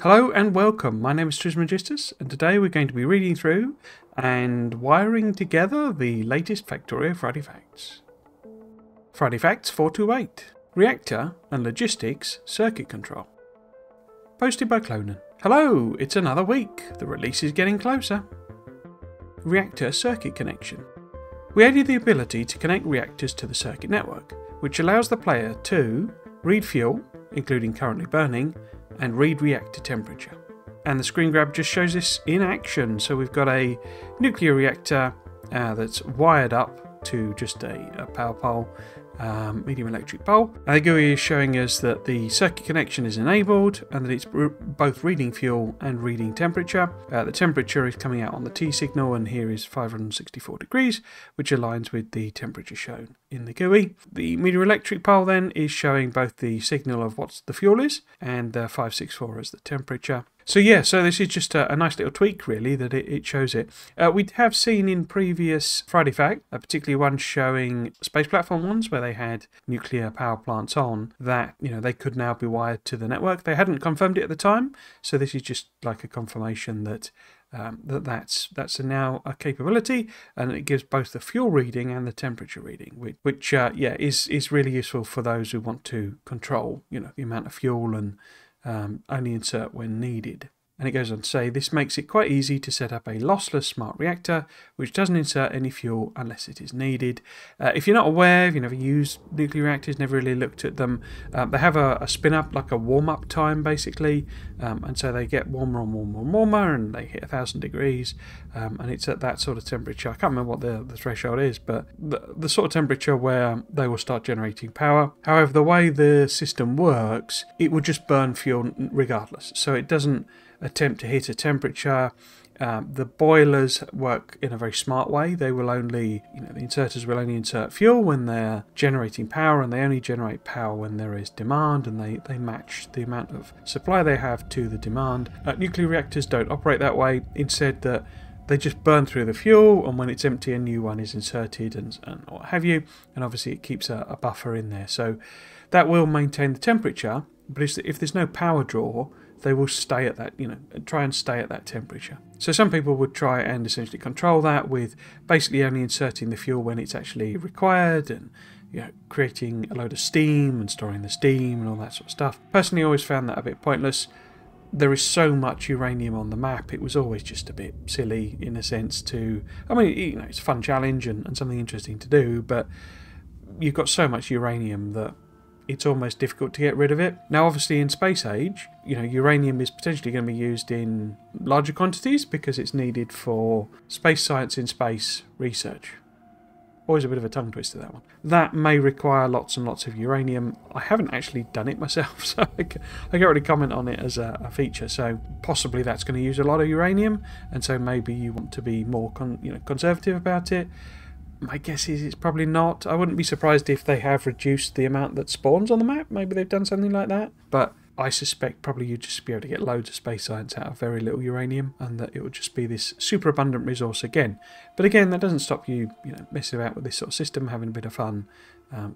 Hello and welcome, my name is Trismegistus and today we're going to be reading through and wiring together the latest Factorio Friday Facts. Friday Facts 428, Reactor and Logistics Circuit Control. Posted by Clonan. Hello, it's another week, the release is getting closer. Reactor Circuit Connection. We added the ability to connect reactors to the circuit network, which allows the player to read fuel, including currently burning, and read reactor temperature. And the screen grab just shows this in action. So we've got a nuclear reactor that's wired up to just a power pole, medium electric pole. And the GUI is showing us that the circuit connection is enabled and that it's both reading fuel and reading temperature. The temperature is coming out on the T signal, and here is 564 degrees, which aligns with the temperature shown in the GUI. The medium electric pole then is showing both the signal of what the fuel is and 564 as the temperature. So yeah, so this is just a nice little tweak really that it shows it. We have seen in previous Friday Fact, particularly one showing space platform ones where they had nuclear power plants on, that they could now be wired to the network. They hadn't confirmed it at the time, so this is just like a confirmation that that's now a capability, and it gives both the fuel reading and the temperature reading, which is really useful for those who want to control the amount of fuel and only insert when needed. And it goes on to say, this makes it quite easy to set up a lossless smart reactor which doesn't insert any fuel unless it is needed. If you're not aware, if you've never used nuclear reactors, never really looked at them, they have a spin up, like a warm up time basically, and so they get warmer and warmer and warmer, and they hit 1000 degrees, and it's at that sort of temperature. I can't remember what the threshold is, but the sort of temperature where they will start generating power. However, the way the system works, it will just burn fuel regardless, so it doesn't attempt to hit a temperature. The boilers work in a very smart way. They will only, the inserters will only insert fuel when they're generating power, and they only generate power when there is demand, and they match the amount of supply they have to the demand. Nuclear reactors don't operate that way. Instead, that they just burn through the fuel, and when it's empty, a new one is inserted and what have you. And obviously, it keeps a buffer in there, so that will maintain the temperature. But if there's no power draw, they will stay at that, try and stay at that temperature. So some people would try and essentially control that with basically only inserting the fuel when it's actually required, and creating a load of steam and storing the steam and all that sort of stuff. Personally, I always found that a bit pointless. There is so much uranium on the map, it was always just a bit silly in a sense it's a fun challenge and something interesting to do, but you've got so much uranium that it's almost difficult to get rid of it. Now obviously in space age, uranium is potentially going to be used in larger quantities because it's needed for space science in space research. Always a bit of a tongue twister, that one. That may require lots and lots of uranium. I haven't actually done it myself, so I can't really comment on it as a feature. So possibly that's going to use a lot of uranium, and so maybe you want to be more conservative about it. My guess is it's probably not. I wouldn't be surprised if they have reduced the amount that spawns on the map. Maybe they've done something like that. But I suspect probably you'd just be able to get loads of space science out of very little uranium, and that it would just be this super abundant resource again. But again, that doesn't stop you, messing about with this sort of system, having a bit of fun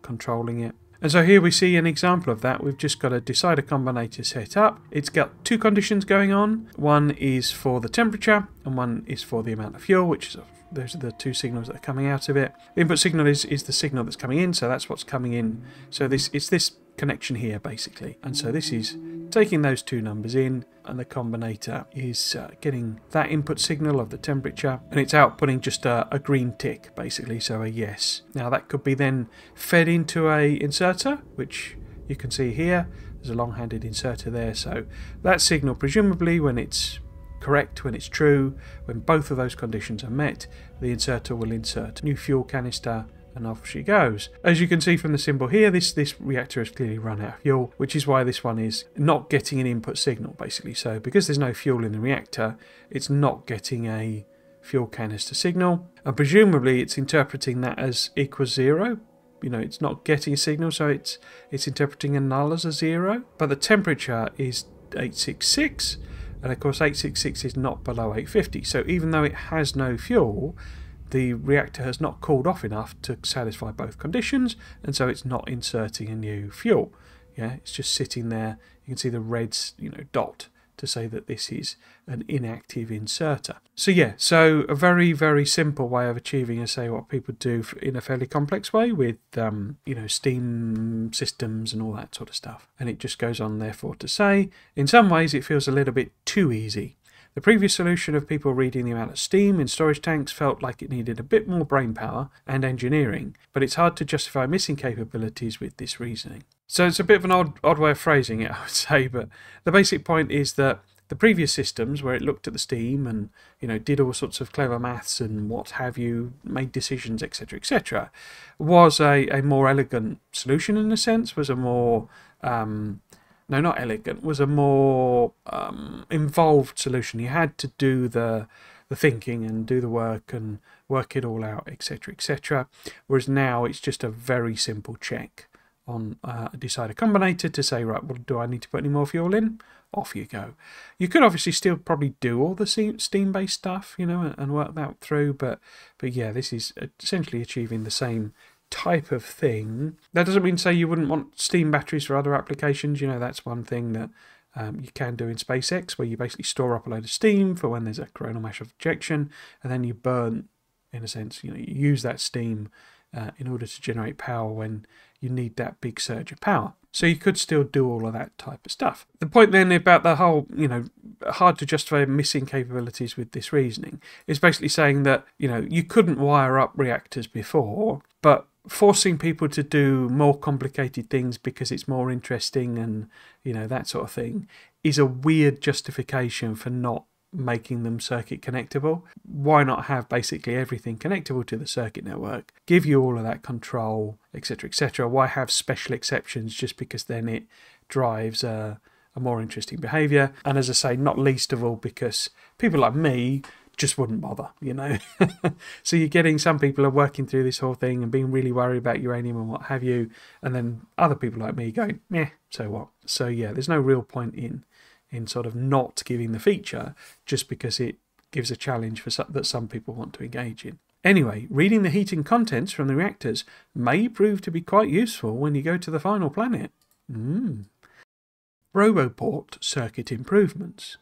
controlling it. And so here we see an example of that. We've just got a decider combinator set up. It's got two conditions going on. One is for the temperature, and one is for the amount of fuel, which is those are the two signals that are coming out of it. The input signal is the signal that's coming in, so that's what's coming in. So it's this connection here basically, and so this is taking those two numbers in, and the combinator is getting that input signal of the temperature, and it's outputting just a green tick basically, so a yes. Now that could be then fed into a inserter, which you can see here. There's a long-handed inserter there, so that signal presumably when it's correct, when it's true, when both of those conditions are met, the inserter will insert a new fuel canister, and off she goes. As you can see from the symbol here, this reactor has clearly run out of fuel, which is why this one is not getting an input signal basically. So because there's no fuel in the reactor, it's not getting a fuel canister signal, and presumably it's interpreting that as equals 0. It's not getting a signal, so it's interpreting a null as a 0, but the temperature is 866. And of course 866 is not below 850, so even though it has no fuel, the reactor has not cooled off enough to satisfy both conditions, and so it's not inserting a new fuel. It's just sitting there. You can see the red dot to say that this is an inactive inserter. So yeah, so a very, very simple way of achieving, say, what people do in a fairly complex way with, Steam systems and all that sort of stuff. And it just goes on, therefore, to say, in some ways it feels a little bit too easy. The previous solution of people reading the amount of steam in storage tanks felt like it needed a bit more brainpower and engineering, but it's hard to justify missing capabilities with this reasoning. So it's a bit of an odd way of phrasing it, I would say, but the basic point is that the previous systems, where it looked at the steam and did all sorts of clever maths and what have you, made decisions, etc., was a more elegant solution in a sense, was a more no, not elegant, was a more involved solution. You had to do the thinking and do the work and work it all out, etc., whereas now it's just a very simple check on a decider combinator to say, right, well, do I need to put any more fuel in? Off you go. You could obviously still probably do all the steam-based stuff, and work that through, but yeah, this is essentially achieving the same type of thing. That doesn't mean to say you wouldn't want steam batteries for other applications. That's one thing that you can do in SpaceX, where you basically store up a load of steam for when there's a coronal mass ejection, and then you burn, in a sense, you use that steam in order to generate power when you need that big surge of power. So you could still do all of that type of stuff. The point then about the whole, hard to justify missing capabilities with this reasoning is basically saying that, you couldn't wire up reactors before, but forcing people to do more complicated things because it's more interesting and, that sort of thing is a weird justification for not making them circuit connectable. Why not have basically everything connectable to the circuit network, give you all of that control, etc., Why have special exceptions just because then it drives a more interesting behaviour? And as I say, not least of all because people like me just wouldn't bother, So you're getting some people are working through this whole thing and being really worried about uranium and what have you, and then other people like me going, so what? So yeah, there's no real point in sort of not giving the feature just because it gives a challenge that some people want to engage in. Anyway, reading the heating contents from the reactors may prove to be quite useful when you go to the final planet. Roboport circuit improvements.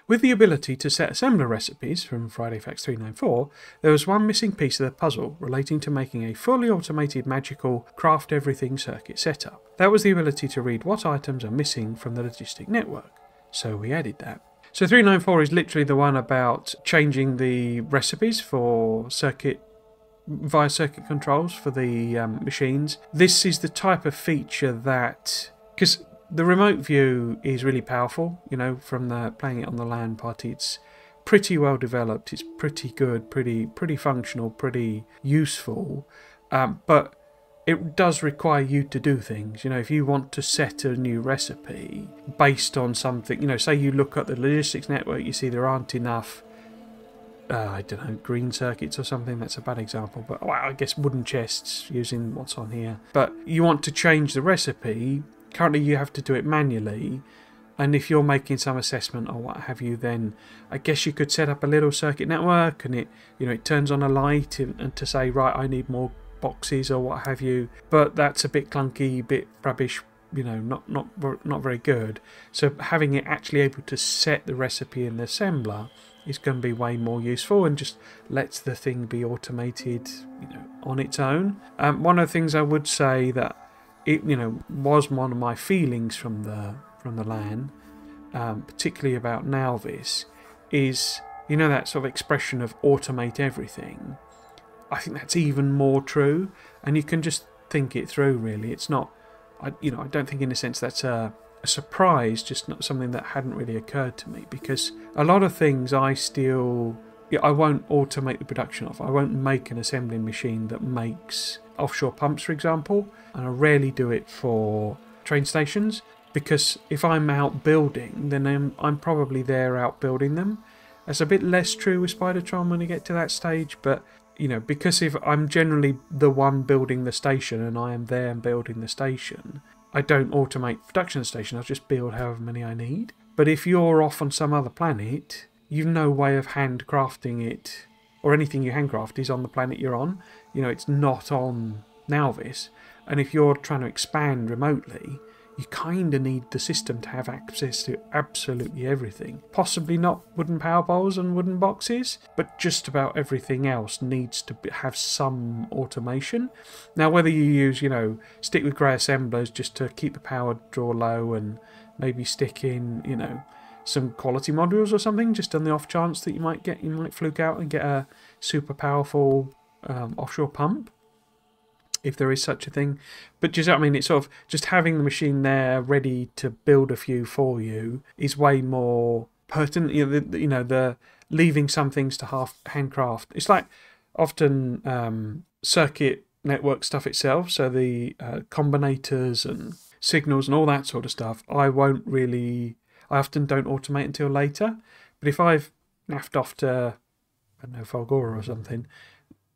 With the ability to set assembler recipes from Friday Facts 394, there was one missing piece of the puzzle relating to making a fully automated magical craft everything circuit setup. That was the ability to read what items are missing from the Logistic network. So we added that. So 394 is literally the one about changing the recipes for via circuit controls for the machines. This is the type of feature that, because the remote view is really powerful, from playing it on the LAN Party, it's pretty well developed, it's pretty good, pretty functional, pretty useful, but it does require you to do things. If you want to set a new recipe based on something, say you look at the logistics network, you see there aren't enough, green circuits or something. That's a bad example, but I guess wooden chests using what's on here. But you want to change the recipe. Currently you have to do it manually. And if you're making some assessment or what have you, then I guess you could set up a little circuit network and it turns on a light and to say, right, I need more boxes or what have you, but that's a bit clunky, a bit rubbish, not very good. So having it actually able to set the recipe in the assembler is going to be way more useful and just lets the thing be automated, on its own. One of the things I would say that it, was one of my feelings from the LAN, particularly about Nalvis, is that sort of expression of automate everything. I think that's even more true, and you can just think it through, really. It's not, I don't think in a sense that's a surprise, just not something that hadn't really occurred to me, because a lot of things I won't automate the production of. I won't make an assembling machine that makes offshore pumps, for example, and I rarely do it for train stations, because if I'm out building, then I'm probably there out building them. That's a bit less true with Spidertron when you get to that stage, but because if I'm generally the one building the station and I am there building the station, I don't automate the production station, I'll just build however many I need. But if you're off on some other planet, you've no way of handcrafting it, or anything you handcraft is on the planet you're on. It's not on Nalvis. And if you're trying to expand remotely, you kind of need the system to have access to absolutely everything. Possibly not wooden power poles and wooden boxes, but just about everything else needs to have some automation. Now, whether you use, stick with grey assemblers just to keep the power draw low and maybe stick in, some quality modules or something, just on the off chance that you might fluke out and get a super powerful offshore pump, if there is such a thing. But just, it's sort of just having the machine there ready to build a few for you is way more pertinent. The leaving some things to handcraft. It's like often circuit network stuff itself, so the combinators and signals and all that sort of stuff, I often don't automate until later. But if I've naffed off to, I don't know, Folgora or something,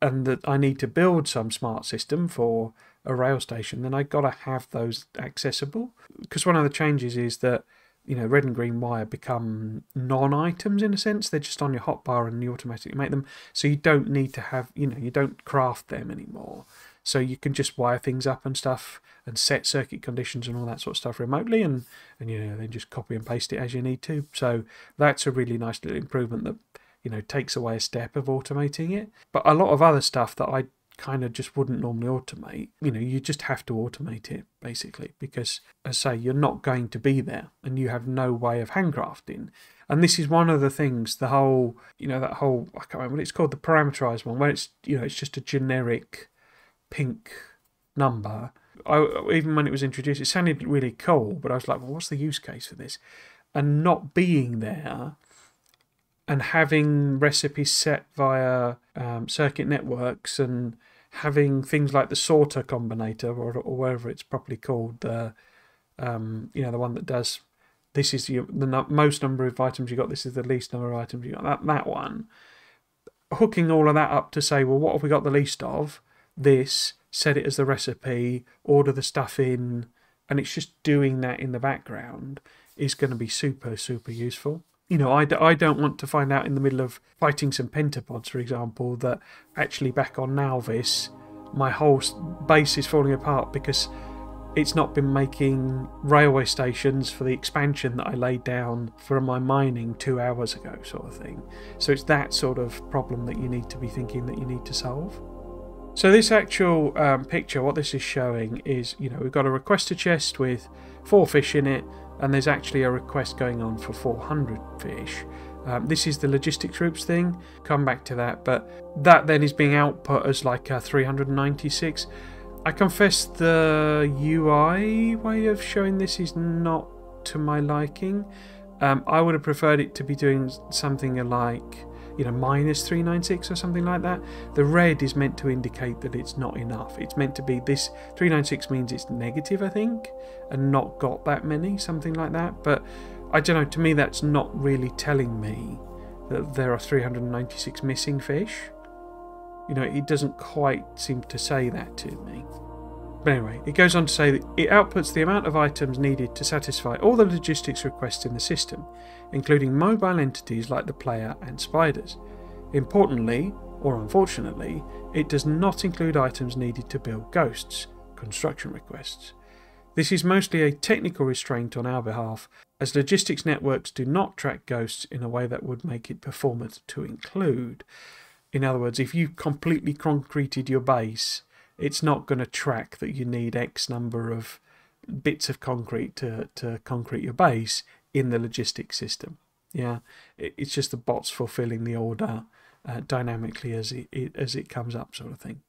and that I need to build some smart system for a rail station, then I've got to have those accessible. Because one of the changes is that, red and green wire become non-items in a sense. They're just on your hotbar and you automatically make them. So you don't need to have, you don't craft them anymore. So you can just wire things up and stuff and set circuit conditions and all that sort of stuff remotely and then just copy and paste it as you need to. So that's a really nice little improvement that, takes away a step of automating it. But a lot of other stuff that I kind of just wouldn't normally automate, you just have to automate it, basically, because, as I say, you're not going to be there and you have no way of handcrafting. And this is one of the things, that whole, I can't remember what it's called, the parameterized one, where it's, it's just a generic pink number. Even when it was introduced, it sounded really cool, but I was like, well, what's the use case for this? And not being there and having recipes set via circuit networks and having things like the sorter combinator or whatever it's properly called, the one that does, this is the most number of items you got, this is the least number of items you got, that one, hooking all of that up to say, well, what have we got the least of? This, set it as the recipe, order the stuff in, and it's just doing that in the background is going to be super, super useful. I don't want to find out in the middle of fighting some pentapods, for example, that actually back on Nalvis, my whole base is falling apart because it's not been making railway stations for the expansion that I laid down for my mining 2 hours ago, sort of thing. So it's that sort of problem that you need to be thinking that you need to solve. So this actual picture, what this is showing is, we've got a requester chest with 4 fish in it, and there's actually a request going on for 400 fish. This is the logistics groups thing, come back to that, but that then is being output as like a 396. I confess the UI way of showing this is not to my liking. I would have preferred it to be doing something like, minus 396 or something like that. The red is meant to indicate that it's not enough. It's meant to be, this 396 means it's negative, I think, and not got that many, something like that. But I don't know, to me that's not really telling me that there are 396 missing fish. It doesn't quite seem to say that to me. But anyway, it goes on to say that it outputs the amount of items needed to satisfy all the logistics requests in the system, including mobile entities like the player and spiders. Importantly, or unfortunately, it does not include items needed to build ghosts, construction requests. This is mostly a technical restraint on our behalf, as logistics networks do not track ghosts in a way that would make it performant to include. In other words, if you completely concreted your base, it's not going to track that you need X number of bits of concrete to concrete your base in the logistics system. Yeah, it's just the bots fulfilling the order dynamically as it comes up, sort of thing.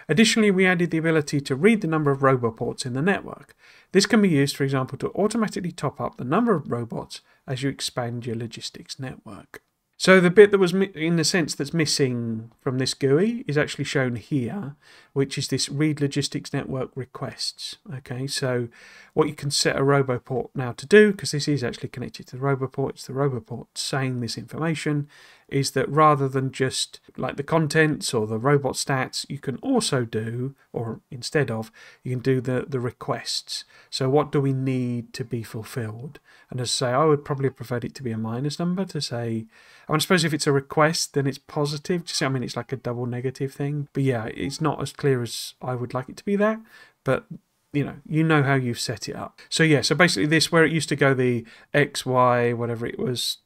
Additionally, we added the ability to read the number of Roboports in the network. This can be used, for example, to automatically top up the number of robots as you expand your logistics network. So the bit that was, in the sense, that's missing from this GUI is actually shown here, which is this read logistics network requests. Okay, so what you can set a Roboport now to do, because this is actually connected to the Roboport, it's the Roboport saying this information, is that rather than just like the contents or the robot stats, you can also do, or instead of, you can do the requests. So what do we need to be fulfilled? And as I say, I would probably have preferred it to be a minus number to say, I suppose if it's a request, then it's positive. Just, it's like a double negative thing. But yeah, it's not as clear as I would like it to be there. But you know how you've set it up. So yeah, so basically this, where it used to go the X, Y, whatever it was,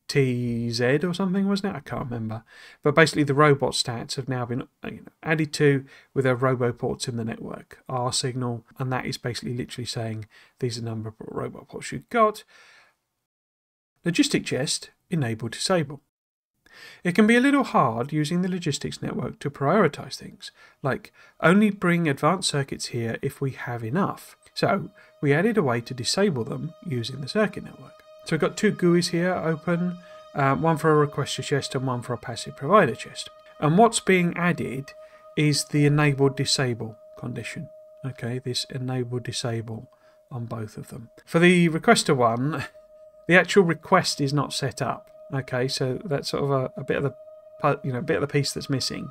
TZ or something, wasn't it? I can't remember. But basically the robot stats have now been added to with our Roboports in the network, R signal, and that is basically literally saying these are the number of Roboports you've got. Logistic chest, enable, disable. It can be a little hard using the logistics network to prioritize things, like only bring advanced circuits here if we have enough. So we added a way to disable them using the circuit network. So we've got two GUIs here open, one for a requester chest and one for a passive provider chest. And what's being added is the enable disable condition. Okay, this enable disable on both of them. For the requester one, the actual request is not set up. Okay, so that's sort of a bit of the piece that's missing.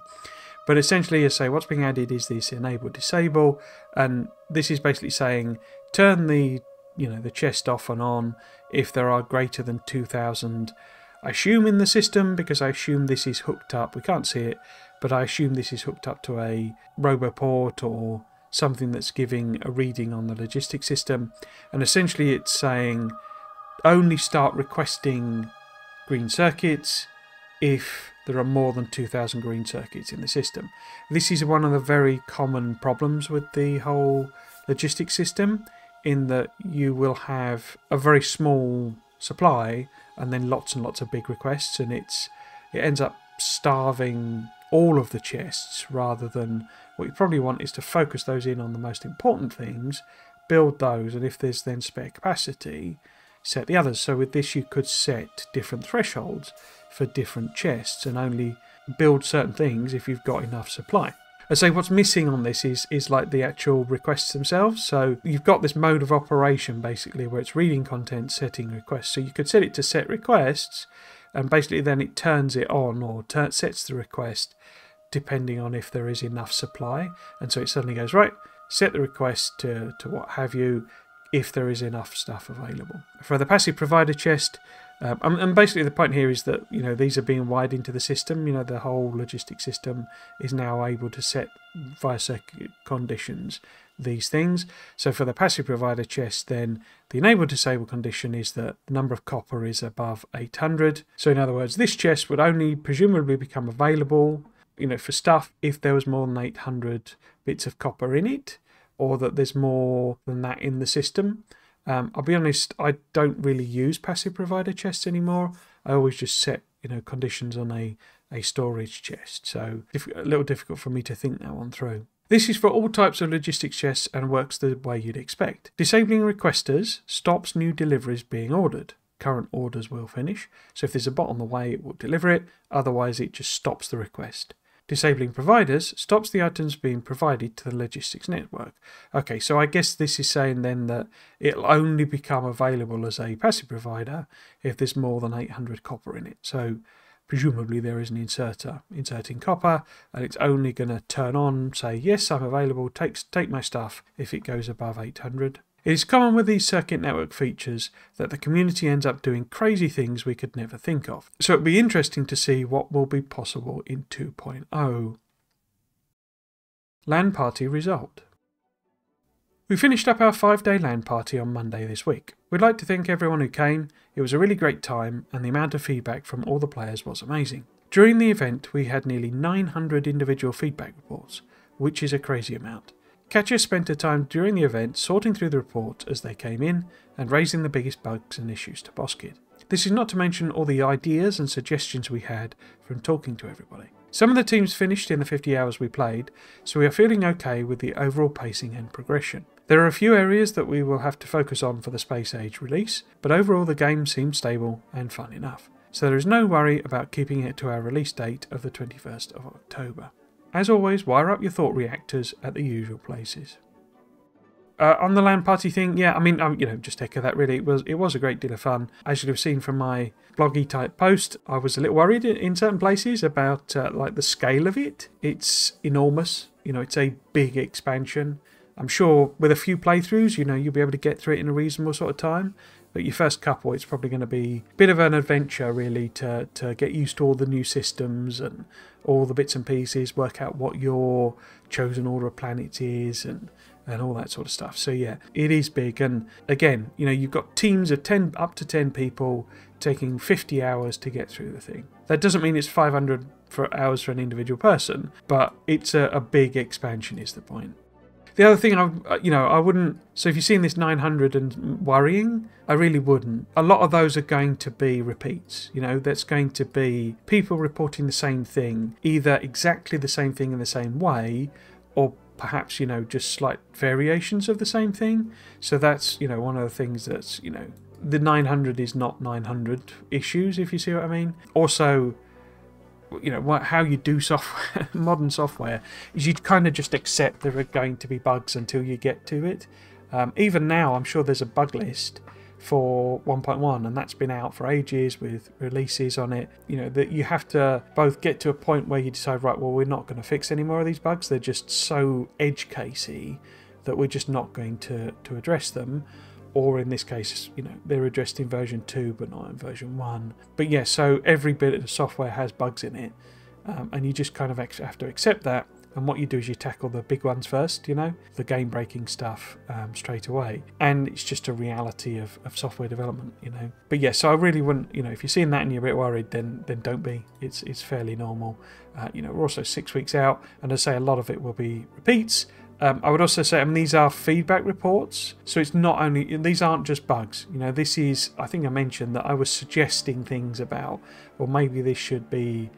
But essentially, as I say, what's being added is this enable disable, and this is basically saying turn the chest off and on if there are greater than 2,000. I assume in the system, because I assume this is hooked up. We can't see it, but I assume this is hooked up to a Roboport or something that's giving a reading on the logistics system. And essentially, it's saying only start requesting green circuits if there are more than 2,000 green circuits in the system. This is one of the very common problems with the whole logistics system, in that you will have a very small supply and then lots and lots of big requests, and it ends up starving all of the chests, rather than what you probably want is to focus those in on the most important things, build those, and if there's then spare capacity, set the others. So with this you could set different thresholds for different chests and only build certain things if you've got enough supply. I say what's missing on this is like the actual requests themselves. So you've got this mode of operation basically where it's reading content, setting requests. So you could set it to set requests, and basically then it turns it on or sets the request depending on if there is enough supply. And so it suddenly goes, right, set the request to what have you, if there is enough stuff available. For the passive provider chest, and basically the point here is that these are being wired into the system. The whole logistics system is now able to set via circuit conditions these things. So for the passive provider chest, then the enable disable condition is that the number of copper is above 800. So in other words, this chest would only presumably become available for stuff if there was more than 800 bits of copper in it, or that there's more than that in the system. I'll be honest, I don't really use passive provider chests anymore. I always just set conditions on a storage chest, so a little difficult for me to think that one through. This is for all types of logistics chests and works the way you'd expect. Disabling requesters stops new deliveries being ordered. Current orders will finish, so if there's a bot on the way it will deliver it, otherwise it just stops the request. Disabling providers stops the items being provided to the logistics network. Okay, so I guess this is saying then that it'll only become available as a passive provider if there's more than 800 copper in it. So presumably there is an inserter inserting copper, and it's only going to turn on, say, yes, I'm available, take my stuff if it goes above 800. It is common with these circuit network features that the community ends up doing crazy things we could never think of. So it'll be interesting to see what will be possible in 2.0. LAN Party Result. We finished up our 5-day LAN party on Monday this week. We'd like to thank everyone who came. It was a really great time, and the amount of feedback from all the players was amazing. During the event we had nearly 900 individual feedback reports, which is a crazy amount. Catcher spent her time during the event sorting through the reports as they came in and raising the biggest bugs and issues to BossKid. This is not to mention all the ideas and suggestions we had from talking to everybody. Some of the teams finished in the 50 hours we played, so we are feeling okay with the overall pacing and progression. There are a few areas that we will have to focus on for the Space Age release, but overall the game seems stable and fun enough. So there is no worry about keeping it to our release date of the 21st of October. As always, wire up your thought reactors at the usual places. On the LAN party thing, yeah, I mean, just echo that really. It was a great deal of fun. As you'll have seen from my bloggy type post, I was a little worried in certain places about like the scale of it. It's enormous. It's a big expansion. I'm sure with a few playthroughs, you'll be able to get through it in a reasonable sort of time. But your first couple, it's probably going to be a bit of an adventure, really, to get used to all the new systems and all the bits and pieces, work out what your chosen order of planets is, and and all that sort of stuff. So yeah, it is big. And again, you know, you've got teams of 10 up to 10 people taking 50 hours to get through the thing. That doesn't mean it's 500 hours for an individual person, but it's a big expansion is the point. The other thing, I wouldn't. So if you've seen this 900 and worrying, I really wouldn't. A lot of those are going to be repeats. You know, that's going to be people reporting the same thing, either exactly the same thing in the same way, or perhaps, you know, just slight variations of the same thing. So that's, you know, one of the things that's, you know, the 900 is not 900 issues, if you see what I mean. Also, you know, how you do software, modern software, is you kind of just accept there are going to be bugs until you get to it. Even now, I'm sure there's a bug list for 1.1, and that's been out for ages with releases on it. You know, that you have to both get to a point where you decide, right, well, we're not going to fix any more of these bugs. They're just so edge casey that we're just not going to address them. Or in this case, you know, they're addressed in version 2 but not in version 1. But yeah, so every bit of the software has bugs in it, and you just kind of have to accept that. And what you do is you tackle the big ones first, you know, the game-breaking stuff straight away. And it's just a reality of software development, you know. But yeah, so I really wouldn't, you know, if you're seeing that and you're a bit worried, then don't be. It's fairly normal. You know, we're also 6 weeks out, and I say a lot of it will be repeats. I would also say, I mean, these are feedback reports, so it's not only, these aren't just bugs. You know, this is, I think I mentioned that I was suggesting things about, well, maybe this should be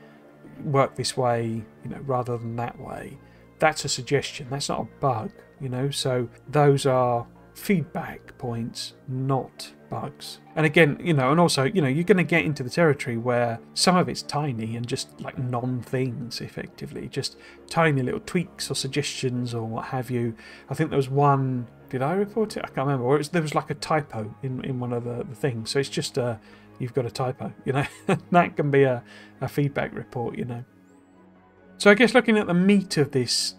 work this way, you know, rather than that way. That's a suggestion. That's not a bug, you know. So those are feedback points, not bugs. And again, you know, and also, you know, you're going to get into the territory where some of it's tiny and just like non-things, effectively, just tiny little tweaks or suggestions or what have you. I think there was one, did I report it? I can't remember. Or there was like a typo in one of the things. So it's just you've got a typo, you know. That can be a feedback report, you know. So I guess looking at the meat of this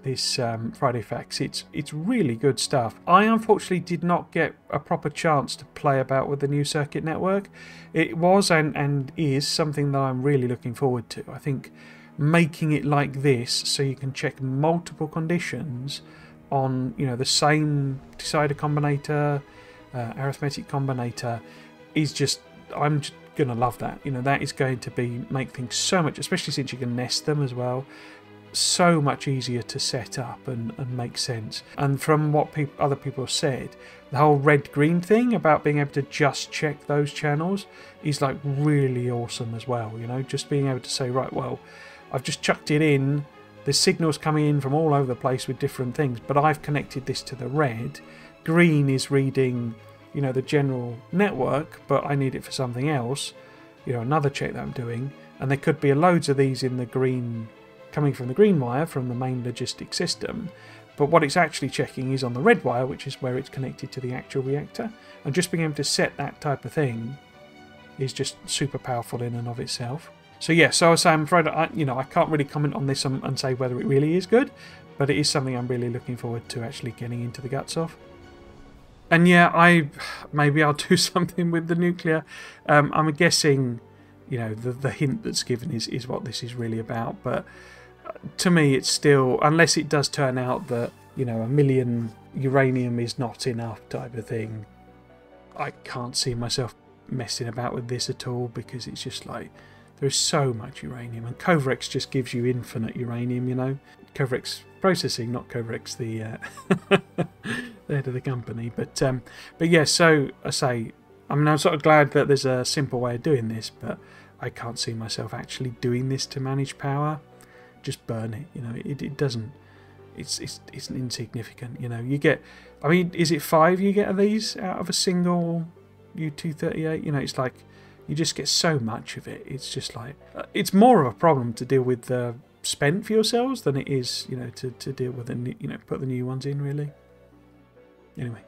Friday Facts, it's really good stuff. I unfortunately did not get a proper chance to play about with the new circuit network. It was and is something that I'm really looking forward to. I think making it like this so you can check multiple conditions on, you know, the same decider combinator, arithmetic combinator is just, I'm just gonna love that. You know, that is going to make things so much, especially since you can nest them as well, so much easier to set up and make sense. And from what other people have said, the whole red-green thing about being able to just check those channels is like really awesome as well. You know, just being able to say, right, well, I've just chucked it in, the signals coming in from all over the place with different things, but I've connected this to the red. Green is reading, you know, the general network, but I need it for something else, you know, another check that I'm doing. And there could be loads of these in the green, coming from the green wire from the main logistic system, but what it's actually checking is on the red wire, which is where it's connected to the actual reactor. And just being able to set that type of thing is just super powerful in and of itself. So yeah, so I was saying, I'm afraid I can't really comment on this and say whether it really is good, but it is something I'm really looking forward to actually getting into the guts of. And yeah, maybe I'll do something with the nuclear. I'm guessing, you know, the hint that's given is what this is really about. But to me, it's still, unless it does turn out that, you know, 1 million uranium is not enough type of thing, I can't see myself messing about with this at all, because it's just like, there's so much uranium, and Covrex just gives you infinite uranium, you know. Covrex Processing, not Covrex, the head of the company. But yeah, so I say, I mean, I'm sort of glad that there's a simple way of doing this, but I can't see myself actually doing this to manage power. Just burn it, you know. It doesn't. It's insignificant, you know. You get, I mean, is it 5 you get of these out of a single U-238? You know, it's like, you just get so much of it. It's just like, it's more of a problem to deal with the spent fuel cells than it is, you know, to deal with the, you know, put the new ones in, really. Anyway.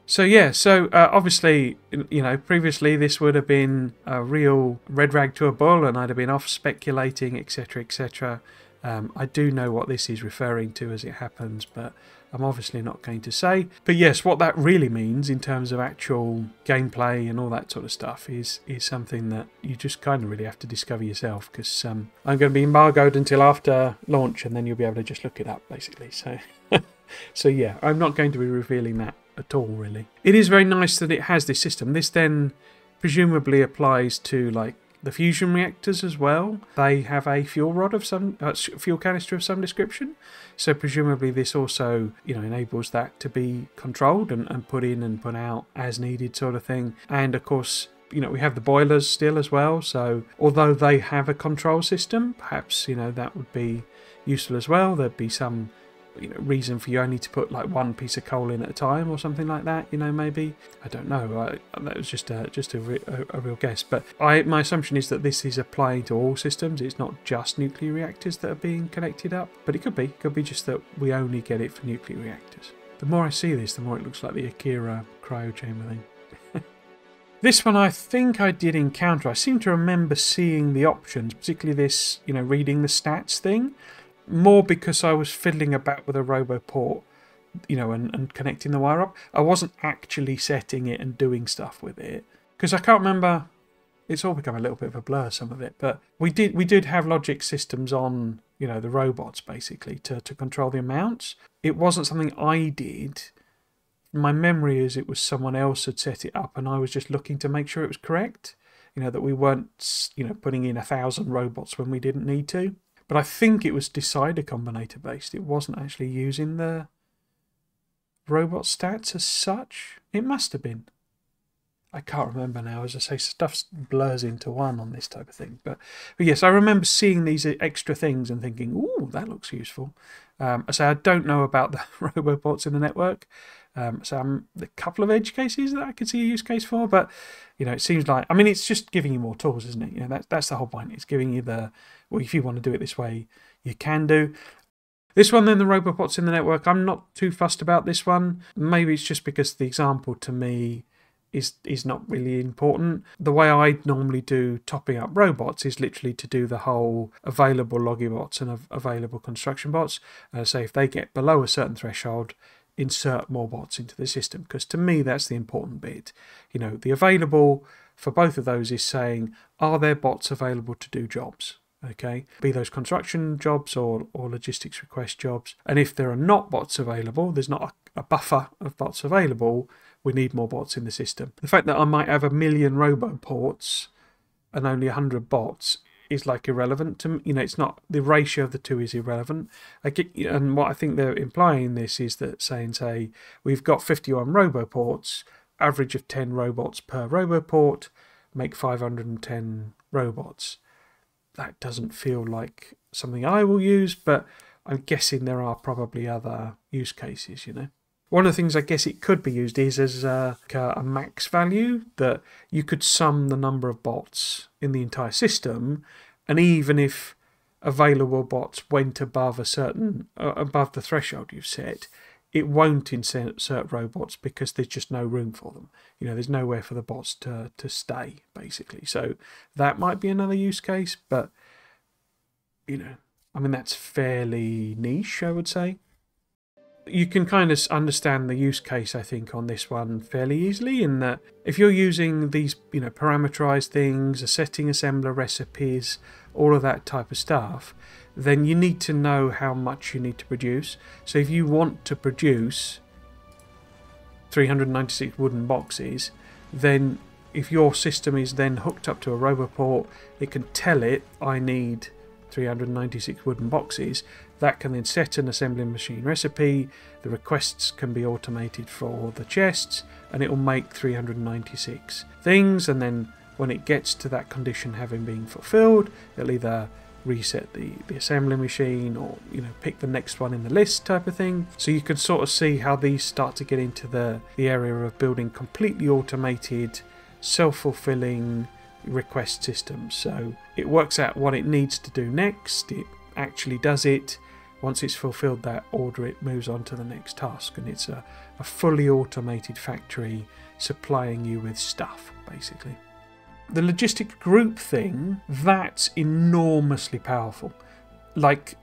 So yeah, so obviously, you know, previously this would have been a real red rag to a bull, and I'd have been off speculating, etc., etc. I do know what this is referring to as it happens, but I'm obviously not going to say. But yes, what that really means in terms of actual gameplay and all that sort of stuff is something that you just kind of really have to discover yourself, because I'm going to be embargoed until after launch, and then you'll be able to just look it up, basically. So So yeah, I'm not going to be revealing that at all, really. It is very nice that it has this system. This then presumably applies to like the fusion reactors as well. They have a fuel rod of some fuel canister of some description, so presumably this also, you know, enables that to be controlled and put in and put out as needed, sort of thing. And of course, you know, we have the boilers still as well, so although they have a control system, perhaps, you know, that would be useful as well. There'd be some, you know, reason for you only to put like one piece of coal in at a time or something like that, you know, maybe. I don't know, that was just a real guess, but my assumption is that this is applying to all systems. It's not just nuclear reactors that are being connected up, but it could be just that we only get it for nuclear reactors. The more I see this, the more it looks like the Akira cryo chamber thing. This one I think I did encounter. I seem to remember seeing the options, particularly this, you know, reading the stats thing, more because I was fiddling about with a Roboport, you know, and connecting the wire up. I wasn't actually setting it and doing stuff with it, because I can't remember. It's all become a little bit of a blur, some of it, but we did have logic systems on, you know, the robots basically to control the amounts. It wasn't something I did. My memory is it was someone else had set it up and I was just looking to make sure it was correct. You know, that we weren't, you know, putting in 1,000 robots when we didn't need to. But I think it was decider combinator based. It wasn't actually using the robot stats as such. It must have been. I can't remember now. As I say, stuff blurs into one on this type of thing. But yes, I remember seeing these extra things and thinking, ooh, that looks useful. So I don't know about the Roboports in the network. So a couple of edge cases that I could see a use case for, but you know, it seems like, I mean, it's just giving you more tools, isn't it? You know, that's the whole point. It's giving you the, well, if you want to do it this way, you can do. This one then, the Roboports in the network, I'm not too fussed about this one. Maybe it's just because the example to me is not really important. The way I normally do topping up robots is literally to do the whole available Logibots and available construction bots. So if they get below a certain threshold, insert more bots into the system, because to me that's the important bit. You know, the available for both of those is saying, are there bots available to do jobs? Okay, be those construction jobs or logistics request jobs. And if there are not bots available, there's not a buffer of bots available, we need more bots in the system. The fact that I might have 1 million Roboports and only 100 bots is like irrelevant to me. You know, it's not, the ratio of the two is irrelevant. And what I think they're implying in this is that say we've got 51 Roboports, average of 10 robots per Roboport, make 510 robots. That doesn't feel like something I will use, but I'm guessing there are probably other use cases, you know. One of the things I guess it could be used is as a max value, that you could sum the number of bots in the entire system, and even if available bots went above a certain above the threshold you've set, it won't insert robots because there's just no room for them. You know, there's nowhere for the bots to stay, basically. So that might be another use case, but you know, I mean, that's fairly niche, I would say. You can kind of understand the use case, I think, on this one fairly easily, in that if you're using these, you know, parameterized things, setting assembler recipes, all of that type of stuff, then you need to know how much you need to produce. So if you want to produce 396 wooden boxes, then if your system is then hooked up to a Roboport, it can tell it, I need 396 wooden boxes. That can then set an assembly machine recipe. The requests can be automated for the chests, and it will make 396 things. And then when it gets to that condition having been fulfilled, it'll either reset the assembly machine or, you know, pick the next one in the list type of thing. So you can sort of see how these start to get into the area of building completely automated, self-fulfilling request systems. So it works out what it needs to do next, it actually does it. Once it's fulfilled that order, it moves on to the next task, and it's a fully automated factory supplying you with stuff, basically. The logistic group thing, that's enormously powerful, like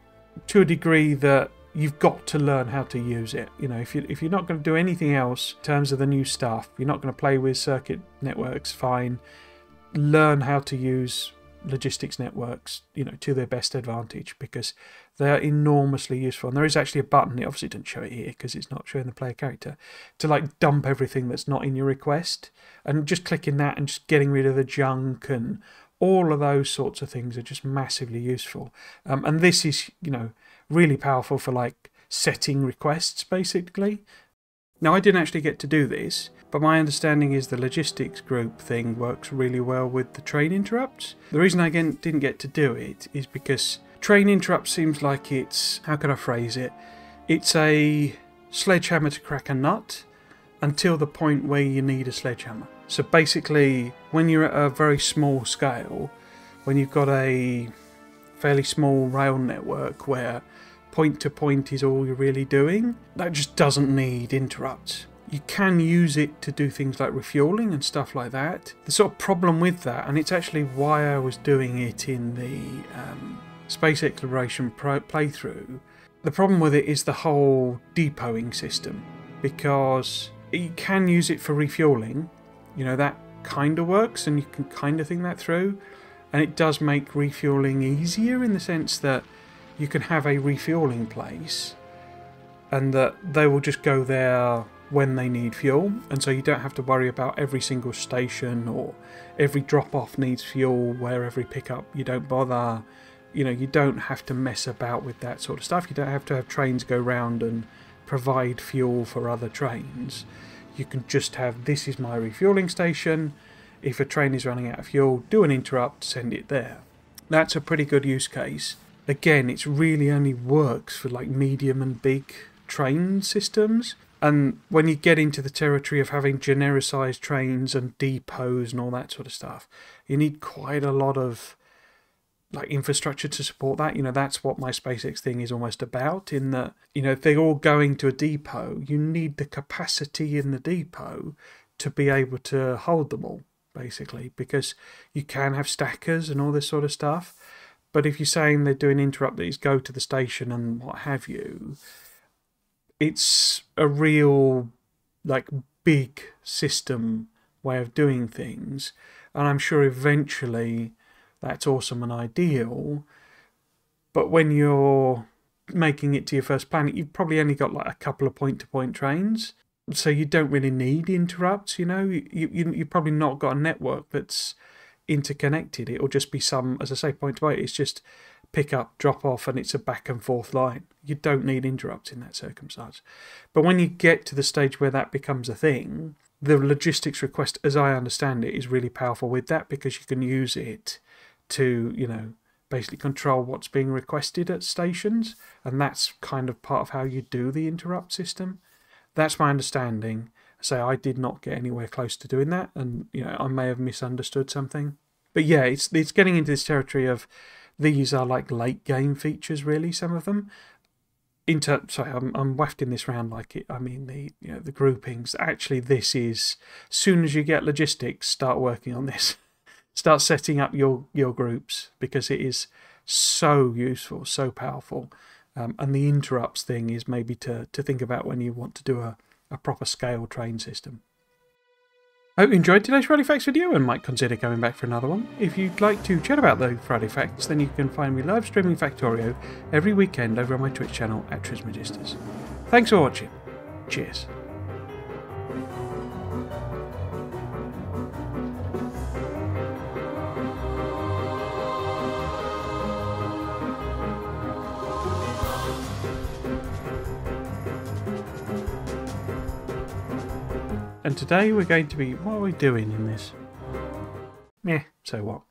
to a degree that you've got to learn how to use it. You know, if you're not going to do anything else in terms of the new stuff, you're not going to play with circuit networks, fine. Learn how to use logistics networks, to their best advantage, because they are enormously useful. And there is actually a button, it obviously doesn't show it here because it's not showing the player character, to like dump everything that's not in your request, and just clicking that and just getting rid of the junk and all of those sorts of things are just massively useful. And this is, really powerful for like setting requests basically. Now, I didn't actually get to do this, but my understanding is the logistics group thing works really well with the train interrupts. The reason I didn't get to do it is because train interrupt seems like it's, how can I phrase it? It's a sledgehammer to crack a nut until the point where you need a sledgehammer. So basically, when you're at a very small scale, when you've got a fairly small rail network where point to point is all you're really doing, that just doesn't need interrupts. You can use it to do things like refueling and stuff like that. The sort of problem with that, and it's actually why I was doing it in the space exploration playthrough, the problem with it is the whole depoting system, because you can use it for refueling, that kind of works and you can kind of think that through, and it does make refueling easier in the sense that you can have a refueling place and that they will just go there when they need fuel, and so you don't have to worry about every single station or every drop off needs fuel, where every pickup you don't bother. You don't have to mess about with that sort of stuff. You don't have to have trains go round and provide fuel for other trains. You can just have, this is my refueling station. If a train is running out of fuel, do an interrupt, send it there. That's a pretty good use case. Again, it really only works for like medium and big train systems. And when you get into the territory of having genericized trains and depots and all that sort of stuff, you need quite a lot of like infrastructure to support that. That's what my SpaceX thing is almost about, in that, if they're all going to a depot, you need the capacity in the depot to be able to hold them all, basically, because you can have stackers and all this sort of stuff. But if you're saying they're doing interrupt these, go to the station and what have you, it's a real, like, big system way of doing things. And I'm sure eventually that's awesome and ideal. But when you're making it to your first planet, you've probably only got like a couple of point-to-point trains. So you don't really need interrupts, You've probably not got a network that's interconnected. It'll just be some, as I say, point-to-point. It's just pick up, drop off, and it's a back and forth line. You don't need interrupts in that circumstance. But when you get to the stage where that becomes a thing, the logistics request, as I understand it, is really powerful with that, because you can use it to, basically control what's being requested at stations, and that's kind of part of how you do the interrupt system. That's my understanding. So I did not get anywhere close to doing that, and I may have misunderstood something. But yeah, it's getting into this territory of these are like late game features, really, some of them. Sorry, I'm wafting this around like it. I mean the groupings. Actually, this is, as soon as you get logistics, start working on this. Start setting up your groups, because it is so useful, so powerful. And the interrupts thing is maybe to think about when you want to do a proper scale train system. I hope you enjoyed today's Friday Facts video and might consider coming back for another one. If you'd like to chat about the Friday Facts, then you can find me live streaming Factorio every weekend over on my Twitch channel at Trismegistus. Thanks for watching. Cheers. And today we're going to be, what are we doing in this? So what?